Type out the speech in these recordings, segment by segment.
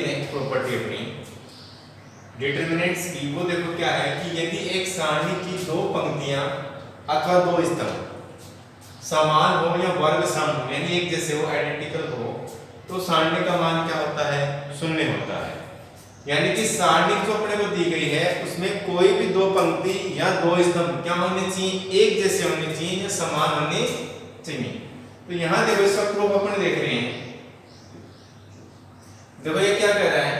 देखें प्रॉपर्टी अपनी डिटरमिनेंट्स की, वो देखो क्या है कि यदि एक सारणी की दो पंक्तियां अथवा दो स्तंभ समान हो या वर्ग सम हो, यानी एक जैसे हो, आइडेंटिकल हो, तो सारणी का मान क्या होता है? शून्य होता है। यानी कि सारणी जो अपने को दी गई है उसमें कोई भी दो पंक्ति या दो स्तंभ क्या होने चाहिए? एक जैसे होने चाहिए या समान होने चाहिए। तो यहां देखो इसका प्रूफ अपन देख रहे हैं। देखो ये क्या कह रहा है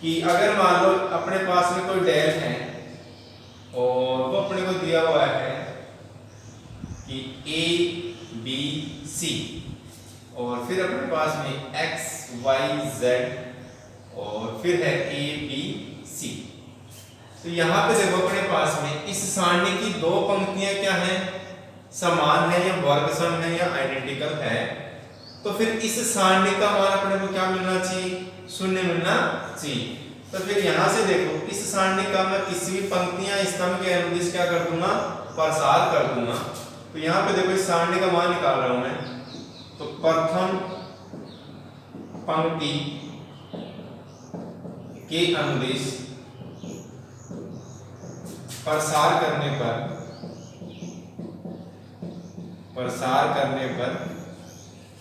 कि अगर मान लो अपने पास में कोई डेल है और वो अपने को दिया हुआ है कि ए बी सी, और फिर अपने पास में एक्स वाई जेड और फिर है ए बी सी। तो यहां पे देखो अपने पास में इस सारणी की दो पंक्तियां क्या हैं? समान है या वर्ग सम है या आइडेंटिकल है। तो फिर इस सारणी का मान अपने को क्या मिलना चाहिए? शून्य मिलना चाहिए। तो फिर यहां से देखो इस सारणी का मैं किसी भी पंक्तियां स्तंभ के अनुदिश क्या कर दूंगा? प्रसार कर दूंगा। तो यहां पे देखो इस सारणी का मान निकाल रहा हूं मैं। तो प्रथम पंक्ति के अनुदिश प्रसार करने पर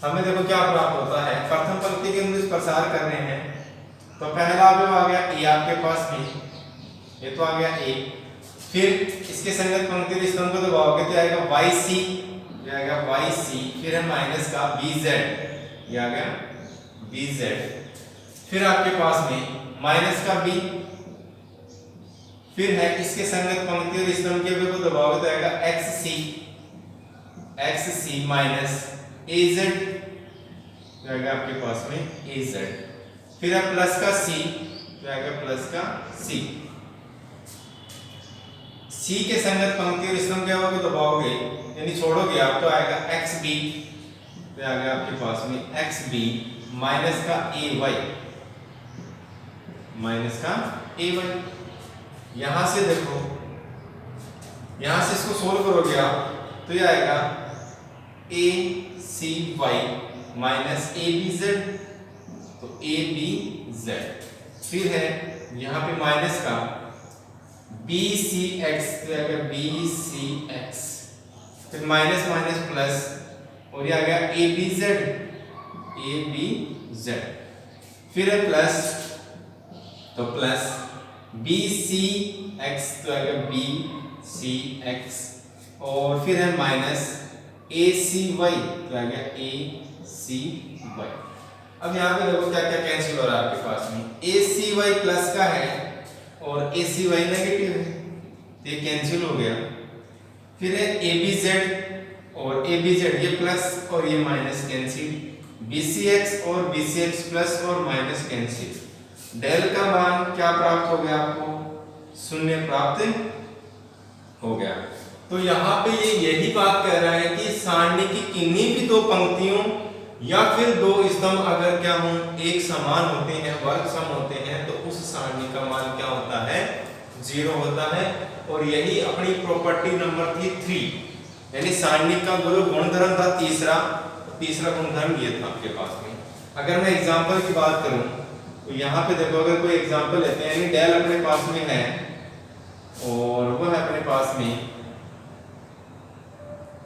हमें देखो क्या प्राप्त होता है? प्रथम पंक्ति के अनुदिश प्रसार कर रहे हैं तो पहला अवयव आ गया ए आपके पास में, ये तो आ गया ए। फिर इसके संगत पंक्ति स्तंभ को दबाओगे तो आएगा वाई सी, ये आएगा वाई सी। फिर है माइनस का बी जेड, ये आ गया बी जेड। फिर आपके पास में माइनस का बी, फिर है इसके संगत पंक्ति और स्तंभ के अवयव को दबाओगे तो आएगा एक्स सी माइनस ए जेड, आएगा आपके पास में ए जेड। फिर है प्लस का सी, तो आएगा प्लस का सी। सी के संगत पंक्ति और स्तंभ के अवयव को दबाओगे यानी छोड़ोगे आप तो आएगा एक्स बी, तो आ गया आपके पास में एक्स बी माइनस का ए वाई, माइनस का ए वाई। यहां से देखो, यहां से इसको सोल्व करोगे आप तो ये आएगा a c y minus a B z, तो ए बी जेड। फिर है यहां पे माइनस का बी सी एक्स, तो आएगा बी सी एक्स। फिर माइनस माइनस प्लस और ये आ गया A B Z, A B Z. फिर है प्लस, तो प्लस बी सी एक्स, तो आएगा बी सी एक्स। और फिर है माइनस ए सी वाई, तो आ गया ए सी वाई। अब यहाँ पे देखो क्या क्या कैंसिल हो रहा है आपके पास में। ए सी वाई प्लस का है और ए सी वाई नेगेटिव है, तो ये कैंसिल हो गया। फिर है ए बी जेड और ए बी जेड, ये प्लस और ये minus cancel. B C X और बी सी एक्स प्लस और माइनस कैंसिल। डेल का मान क्या प्राप्त हो गया आपको? शून्य प्राप्त हो गया। तो यहाँ पे ये यही बात कह रहा है कि सारणी की किन्हीं भी दो पंक्तियों या फिर दो स्तंभ अगर क्या हो, एक समान होते हैं, वर्ग सम होते हैं, तो उस सारणी का मान क्या होता है? 0 होता है। और यही अपनी प्रॉपर्टी नंबर थी 3, यानी सारणी का जो गुणधर्म था तीसरा गुणधर्म ये था आपके पास में। अगर मैं एग्जांपल की बात करूं तो यहाँ पे देखो, अगर कोई एग्जांपल लेते हैं, यानी डेल अपने पास में है और वो है अपने पास में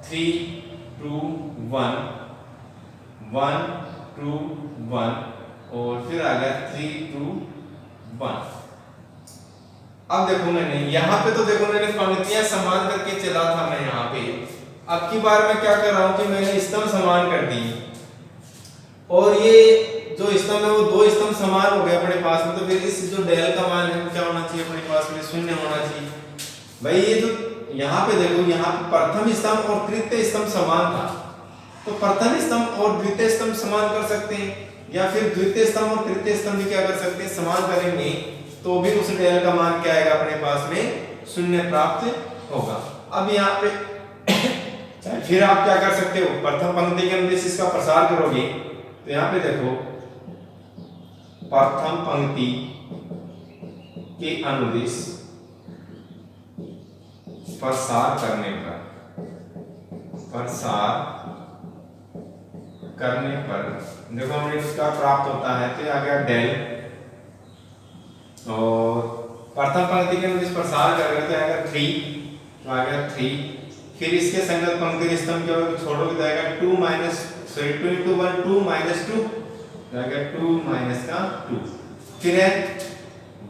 3 2 1 1 2 1 और फिर आ गया 3 2 1। अब देखो मैंने यहाँ पे तो देखो मैंने पंक्तियां समान करके चला था मैं यहाँ पे। अब की बार मैं क्या कर रहा हूँ कि मैंने स्तंभ समान कर दी और ये जो स्तंभ है वो दो स्तंभ समान हो गए अपने पास में। तो फिर इस जो डेल का मान है क्या होना चाहिए अपने पास में? शून्य होना चाहिए। भाई ये जो यहाँ पे देखो, यहाँ पे प्रथम स्तंभ और तृतीय स्तंभ समान था, तो प्रथम स्तंभ और द्वितीय स्तंभ समान कर सकते हैं, या फिर द्वितीय स्तंभ और तृतीय स्तंभ भी क्या कर सकते हैं? समान करेंगे तो भी उस डेल का मान क्या आएगा अपने पास में? शून्य प्राप्त होगा। अब यहाँ पे फिर आप क्या कर सकते हो? प्रथम पंक्ति के अनुदेश इसका प्रसार करोगे तो यहाँ पे देखो, प्रथम पंक्ति के अनुदेश प्रसार करने पर देखो हमें इसका प्राप्त होता है, तो आ गया डेल और प्रथम पंक्ति के अंदर इस प्रसार कर रहे हो तो आएगा 3, तो आ गया 3। फिर इसके संगत पंक्ति स्तंभ क्या होगा, छोड़ोगे तो आएगा 2 into 1 2 minus 2, तो आएगा 2 minus का 2। फिर है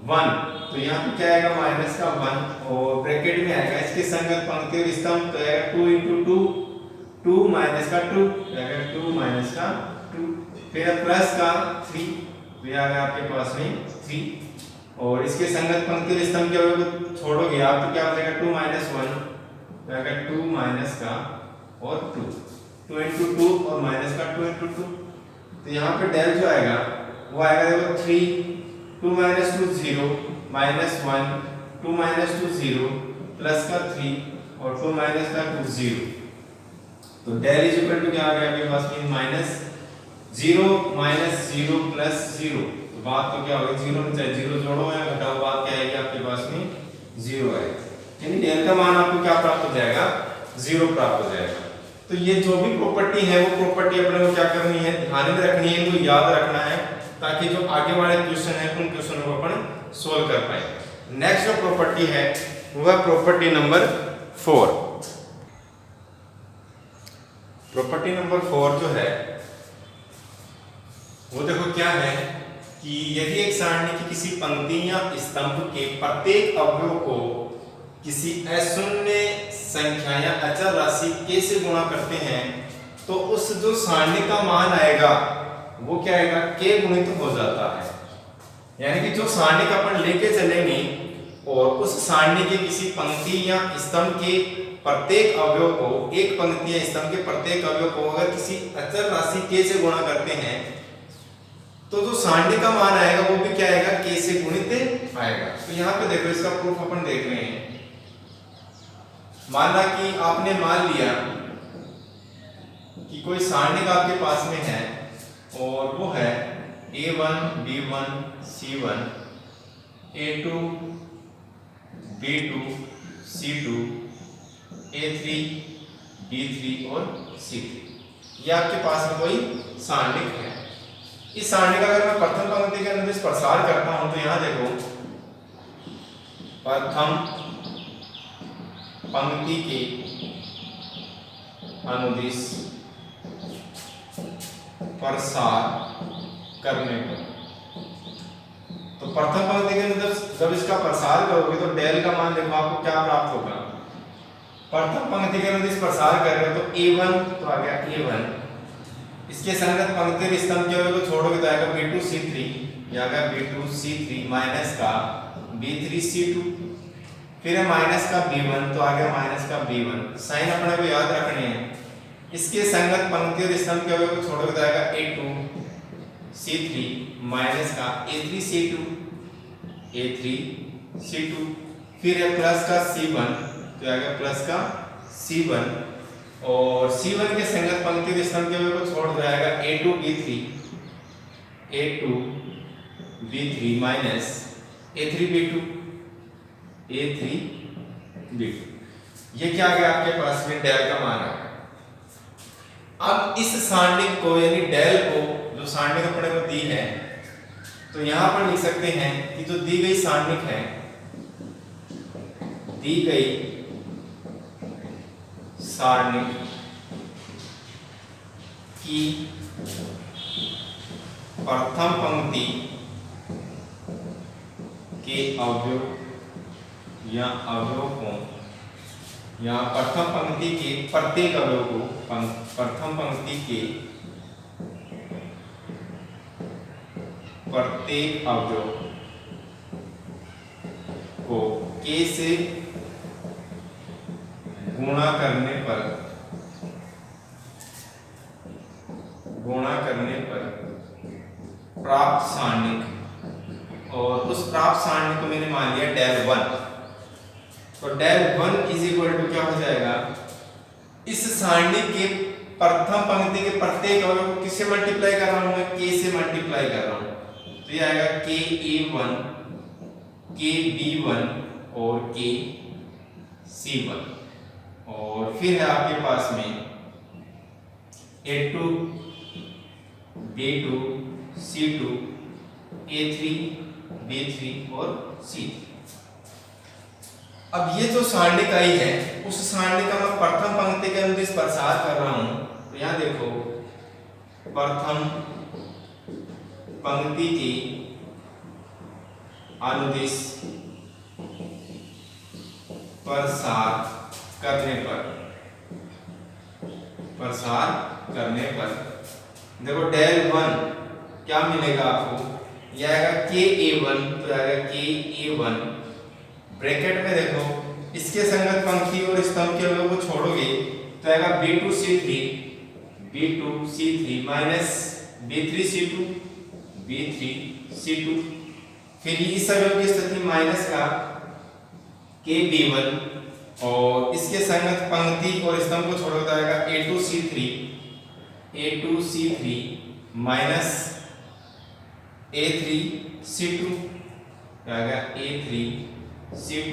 1, तो यहाँ पे क्या आएगा माइनस का 1 और ब्रैकेट में आएगा इसके संगत पंक्ति और स्तंभ, तो आएगा 2 into 2 2 minus का 2, तो आएगा 2 minus का 2। फिर प्लस का 3, तो ये आ गया आपके पास में 3 और इसके संगत पंक्ति और स्तंभ क्या होगा, छोड़ोगे आप तो क्या हो जाएगा 2 minus 1, तो आएगा 2 minus का और 2 2 into 2 और माइनस का 2 into 2। तो यहाँ पे डेल जो आएगा वो आएगा देखो 3 2 minus 2 0 minus 1 2 minus 2 0 प्लस का 3 और 2 minus का 2 0। तो डेल इज इक्वल टू क्या आ गया आपके पास में माइनस 0 minus 0 plus 0। तो बात तो क्या होगी 0 में चाहे 0 जोड़ो या घटाओ, बात क्या आएगी आपके पास में 0 आएगा, यानी डेल का मान आपको क्या प्राप्त हो जाएगा 0 प्राप्त हो जाएगा। तो ये जो भी प्रॉपर्टी है वो प्रॉपर्टी अपने को क्या करनी है, ध्यान में रखनी है, इनको याद रखना है ताकि जो आगे वाले क्वेश्चन है उन क्वेश्चनों को अपन सोल्व कर पाए। नेक्स्ट जो प्रॉपर्टी है वह प्रॉपर्टी नंबर 4। प्रॉपर्टी नंबर 4 जो है वो देखो क्या है कि यदि एक सारणी की किसी पंक्ति या स्तंभ के प्रत्येक अवयव को किसी अशून्य संख्या या अचर राशि k से गुणा करते हैं तो उस जो सारणी का मान आएगा वो क्या आएगा k गुणित हो जाता है। यानी कि जो सारणी का अपन लेके चलेंगे और उस सारणी के किसी पंक्ति या स्तंभ के प्रत्येक अवयव को, एक पंक्ति या स्तंभ के प्रत्येक अवयव को अगर किसी अचर राशि k से गुणा करते हैं तो जो सारणी का मान आएगा वो भी क्या आएगा k से गुणित आएगा। तो यहाँ पे देखो इसका प्रूफ अपन देख रहे हैं। माना कि आपने मान लिया कि कोई सारणी आपके पास में है और वो है a1 b1 c1 a2 b2 c2 a3 b3 और c3। ये आपके पास में कोई सारणी है। इस सारणी का अगर मैं प्रथम पंक्ति के अंदर प्रसार करता हूं तो यहां देखो प्रथम पंक्ति के अनुदिश प्रसार करने पर, तो प्रथम पंक्ति के अंदर जब इसका प्रसार करोगे तो डेल का मान देखो आपको क्या प्राप्त होगा। प्रथम पंक्ति के अंदर प्रसार कर रहे हो तो a1, तो आ गया a1। इसके संगत पंक्ति और स्तंभ के को छोड़ोगे तो आएगा b2 c3, ये आ गया b2 c3 माइनस का b3 c2। फिर है माइनस का b1, तो आ गया माइनस का b1। साइन अपने को याद रखने हैं। इसके संगत पंक्ति और स्तंभ के को छोड़ोगे तो आएगा a2 c3 माइनस का a3 c2। फिर है प्लस का c1, तो आ गया प्लस का c1 और c1 के संगत पंक्ति और स्तंभ के को छोड़ दो आएगा a2 b3 minus a3 b2। ये क्या आ गया आपके पास में डेल का मान आ गया। अब इस सारणी को यानी डेल को जो सारणी अपने को दी है तो यहां पर लिख सकते हैं कि जो दी गई सारणी है, दी गई सारणी की प्रथम पंक्ति के अवयव या अवयव को या प्रथम पंक्ति के प्रत्येक अवयव को प्रथम पंक्ति के प्रत्येक अवयव को k से गुणा करने पर प्राप्त सारणी, और उस प्राप्त सारणी को मैंने मान लिया डेल 1। तो डेल 1 इज इक्वल टू क्या हो जाएगा, इस सारणी के प्रथम पंक्ति के प्रत्येक अवयव को किससे मल्टीप्लाई कर रहा हूं मैं, k से मल्टीप्लाई कर रहा हूं। तो ये आएगा k a1 k b1 और k c1। और फिर है आपके पास में a2 b2 c2 a3 B3 और C3। अब ये जो सारणिकाई है उस सारणिका में प्रथम पंक्ति के अनुदिश प्रसार कर रहा हूं, तो यहां देखो प्रथम पंक्ति की अनुदिश प्रसार करने पर देखो डेल 1 क्या मिलेगा आपको, यह आएगा KA1, तो आएगा KA1 ब्रैकेट में देखो इसके संगत पंक्ति और स्तंभ के अवयव को छोड़ोगे तो आएगा B2C3 माइनस B3C2 फिर इस अवयव की स्थिति माइनस का KB1 और इसके संगत पंक्ति और स्तंभ को छोड़ोगे तो आएगा A2C3 माइनस A3C2 आएगा A3C2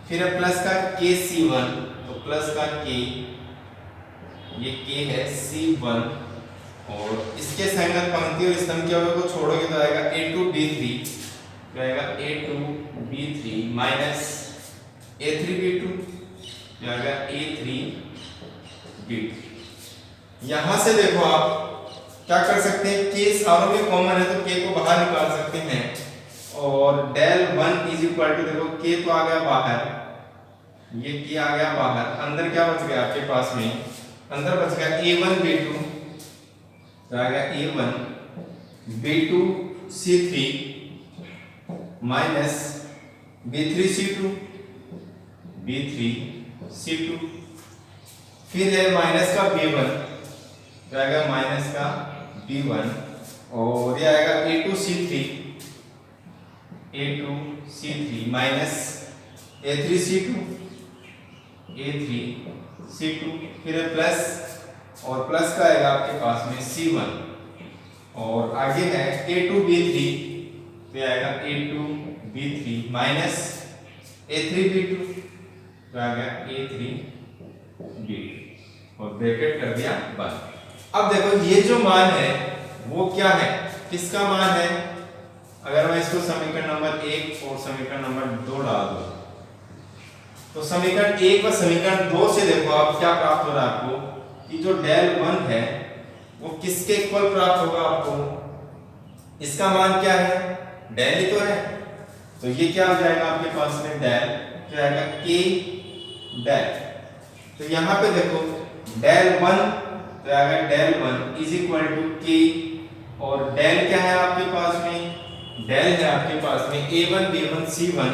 फिर है प्लस का KC1, तो प्लस का K, ये K है C1 और इसके संगत पंक्ति और स्तंभ के अवयव को छोड़ोगे तो आएगा A2B3, तो आएगा A2B3 माइनस A3B2, तो आएगा A3B2। यहां से देखो आप क्या कर सकते हैं, K सारों में कॉमन है तो K को बाहर निकाल सकते हैं और डेल 1 इज इक्वल टू देखो K तो आ गया बाहर, ये K आ गया बाहर, अंदर क्या बच गया आपके पास में, अंदर बच गया A1 B2, तो आ गया A1 B2C3 माइनस B3C2 फिर है माइनस का B1, तो आएगा माइनस का B1 और ये आएगा A2C3 माइनस A3C2 फिर है प्लस और प्लस का आएगा आपके पास में C1 और आगे है A2B3, तो आएगा A2B3 माइनस A3B2, तो आ गया A3B2 और ब्रैकेट कर दिया बंद। अब देखो ये जो मान है वो क्या है, किसका मान है, अगर मैं इसको समीकरण नंबर 1 और समीकरण नंबर 2 डाल दूं तो समीकरण 1 व समीकरण 2 से देखो आप क्या प्राप्त हो रहा है आपको कि जो डेल 1 है वो किसके इक्वल प्राप्त होगा आपको, इसका मान क्या है, डेल ही तो है, तो ये क्या हो जाएगा आपके पास में डेल, क्या आएगा K डेल, तो यहां पे देखो डेल 1, तो आएगा del 1 is equal to K और डेल क्या है आपके पास में, डेल है आपके पास में A1 B1 C1,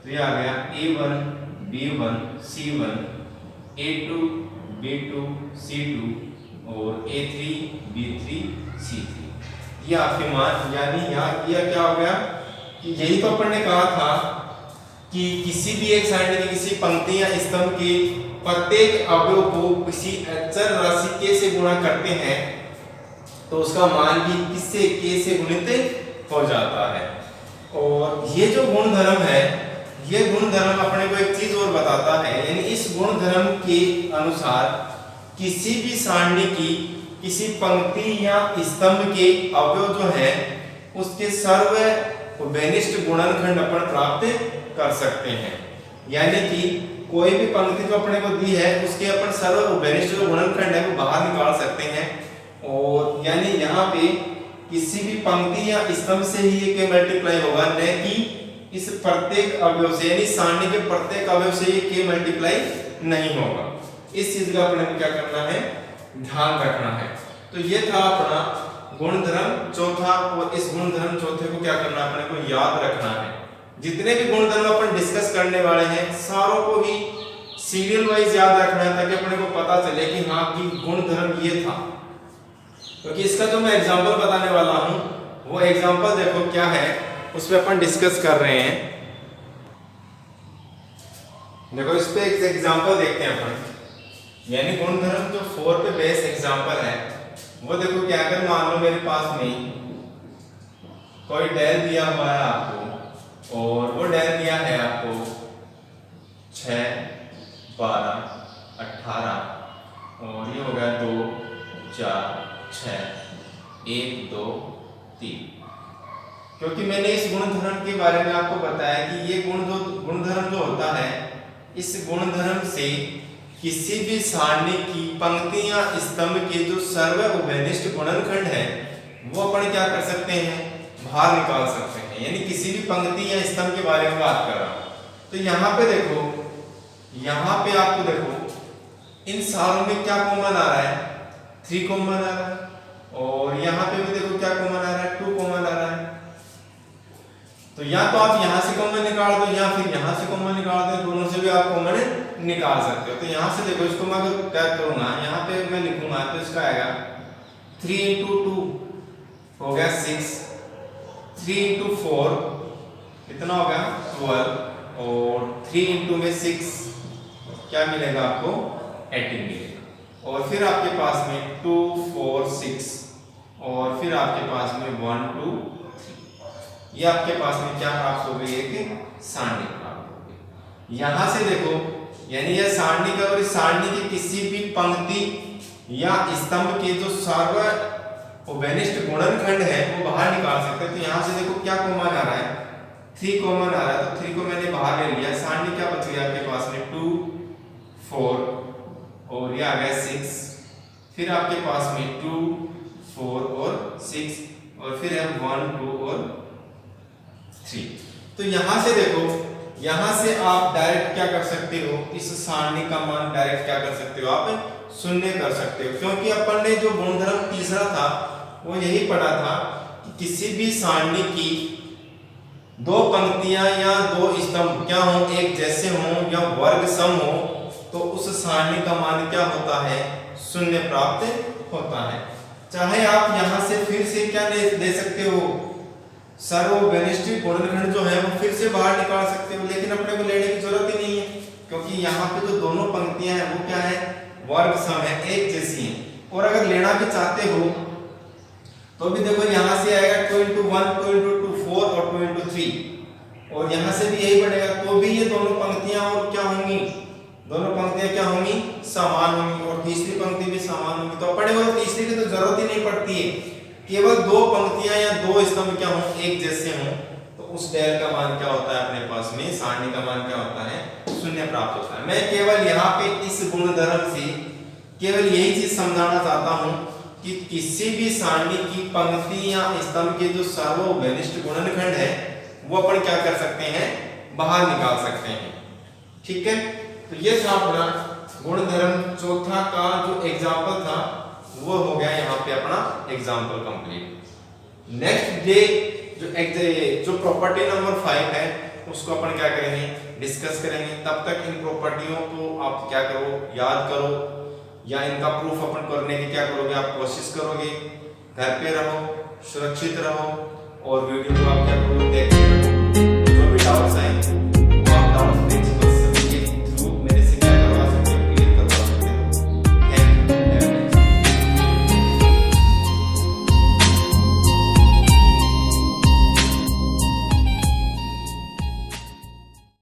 तो ये आ गया A1 B1 C1 A2 B2 C2 और A3 B3 C3, ये आपके मान, यानी यहाँ किया क्या हो गया कि यही तो अपन ने कहा था कि किसी भी एक सारणी की किसी पंक्ति या स्तंभ के प्रत्येक अवयव को किसी अचर राशि k से गुणा करते हैं तो उसका मान भी किससे, k से गुणित हो जाता है। और ये जो गुणधर्म है, ये गुणधर्म अपने को एक चीज और बताता है, यानी इस गुणधर्म के अनुसार किसी भी सारणी की किसी पंक्ति या स्तंभ के अवयव जो है उसके सर्वव्यनिष्ठ गुणनखंड अपन प्राप्त कर सकते हैं, यानी कि कोई भी पंक्ति जो अपने को दी है उसके अपन सर्वव्यनिष्ठ जो गुणनखंड है वो बाहर निकाल सकते हैं, और यानी यहाँ पे किसी भी पंक्ति या स्तंभ से ही ये k मल्टीप्लाई होगा, न कि इस प्रत्येक अवयव से, यानी सारणी के प्रत्येक अवयव से ये k मल्टीप्लाई नहीं होगा। इस चीज का अपने को क्या करना है, ध्यान रखना है। तो ये था अपना गुणधर्म चौथा, और इस गुणधर्म चौथे को क्या करना है, अपने को याद रखना है। जितने भी गुणधर्म अपन डिस्कस करने वाले हैं सारों को ही सीरियल वाइज याद रखना है ताकि अपने को पता चले कि हाँ कि गुणधर्म ये था। क्योंकि इसका जो मैं एग्जांपल बताने वाला हूं वो एग्जांपल देखो क्या है, उस पे अपन डिस्कस कर रहे हैं। देखो इस पे एक एग्जांपल देखते हैं अपन, यानी गुणधर्म जो 4 पे बेस एग्जांपल है वो देखो क्या, अगर मान लो मेरे पास में कोई डेल दिया हुआ है आपको, और वो डेल दिया है आपको 6 12 18 और ये हो गया 2 4 6 1 2 3। क्योंकि मैंने इस गुणधर्म के बारे में आपको बताया कि ये गुणधर्म जो होता है, इस गुणधर्म से किसी भी सारणी की पंक्ति या स्तंभ के जो सर्व उभयनिष्ठ गुणनखंड है वो अपन क्या कर सकते हैं, बाहर निकाल सकते हैं। यानी किसी भी पंक्ति या स्तंभ के बारे में बात कर रहा हूं। तो यहाँ पे देखो, यहाँ पे आपको देखो इन सारों में क्या कॉमन आ रहा है, 3 कॉमन आ रहा है, और यहाँ पे भी देखो क्या कॉमन आ रहा है, 2 कॉमन आ रहा है। तो या तो आप यहाँ से कॉमन निकाल दो या फिर यहाँ से कॉमन निकाल दो, दोनों से भी आप कॉमन निकाल सकते हो। तो यहाँ से देखो, इसको मैं अगर क्या करूँगा, यहाँ पे मैं लिखूंगा तो इसका आएगा 3 × 2 हो गया 6, 3 × 4 कितना हो गया 12, और 3 × में 6 क्या मिलेगा आपको 18 मिलेगा। और फिर आपके पास में 2 4 6 और फिर आपके पास में 1 2 3, ये आपके पास में क्या प्राप्त हो गई, एक सारणी प्राप्त हो गई। यहां से देखो, यानी यह सारणी का, और इस सारणी की किसी भी पंक्ति या स्तंभ के जो सर्व उभयनिष्ठ गुणनखंड है वो बाहर निकाल सकते हैं। तो यहाँ से देखो क्या कॉमन आ रहा है, 3 कॉमन आ रहा है, तो 3 को मैंने बाहर ले लिया। सारणी क्या बच गया आपके पास में 2 4 और ये आ गया 6, फिर आपके पास में 2 4 और 6, और फिर है 1 2 और 3। तो यहाँ से देखो, यहाँ से आप डायरेक्ट क्या कर सकते हो, इस सारणी का मान डायरेक्ट क्या कर सकते हो, आप 0 कर सकते हो। क्योंकि अपन ने जो गुणधर्म तीसरा था वो यही पढ़ा था कि किसी भी सारणी की 2 पंक्तियां या 2 स्तंभ क्या हो, एक जैसे हो या वर्ग सम हो, तो उस सारणी का मान क्या होता है, 0 प्राप्त होता है। चाहे आप यहाँ से फिर से क्या ले सकते हो, सर्व उभयनिष्ठ गुणनखंड जो है वो फिर से बाहर निकाल सकते हो, लेकिन अपने को लेने की जरूरत ही नहीं है, क्योंकि यहाँ पे जो दोनों पंक्तियां हैं वो क्या है, वर्ग सम है, एक जैसी हैं। और अगर लेना भी चाहते हो तो भी देखो यहाँ से आएगा 2 × 1 2 × 2 4 और 2 × 3, और यहाँ से भी यही बढ़ेगा, तो भी ये दोनों पंक्तियां और क्या होंगी, दोनों पंक्तियां क्या होंगी, समान होंगी, और तीसरी पंक्ति भी समान होंगी। तो अपने को तीसरी की तो जरूरत ही नहीं पड़ती है, केवल 2 पंक्तियां या 2 स्तंभ क्या हों, एक जैसे हों, तो उस डेल का मान क्या होता है, अपने पास में सारणी का मान क्या होता है, 0 प्राप्त होता है। मैं केवल यहाँ पे इस गुणधर्म से केवल यही चीज समझाना चाहता हूँ कि किसी भी सारणी की पंक्ति या स्तंभ के जो सर्व उभयनिष्ठ गुणनखंड है वो अपन क्या कर सकते हैं, बाहर निकाल सकते हैं। ठीक है, तो ये था अपना गुणधर्म चौथा का जो एग्जाम्पल था वो हो गया यहाँ पे अपना एग्जाम्पल कंप्लीट। नेक्स्ट डे जो प्रॉपर्टी नंबर 5 है उसको अपन क्या करेंगे, डिस्कस करेंगे। तब तक इन प्रॉपर्टियों को आप क्या करो, याद करो, या इनका प्रूफ अपन करने की क्या करोगे, आप कोशिश करोगे। घर पे रहो, सुरक्षित रहो, और वीडियो को आप क्या करो, देखते रहो।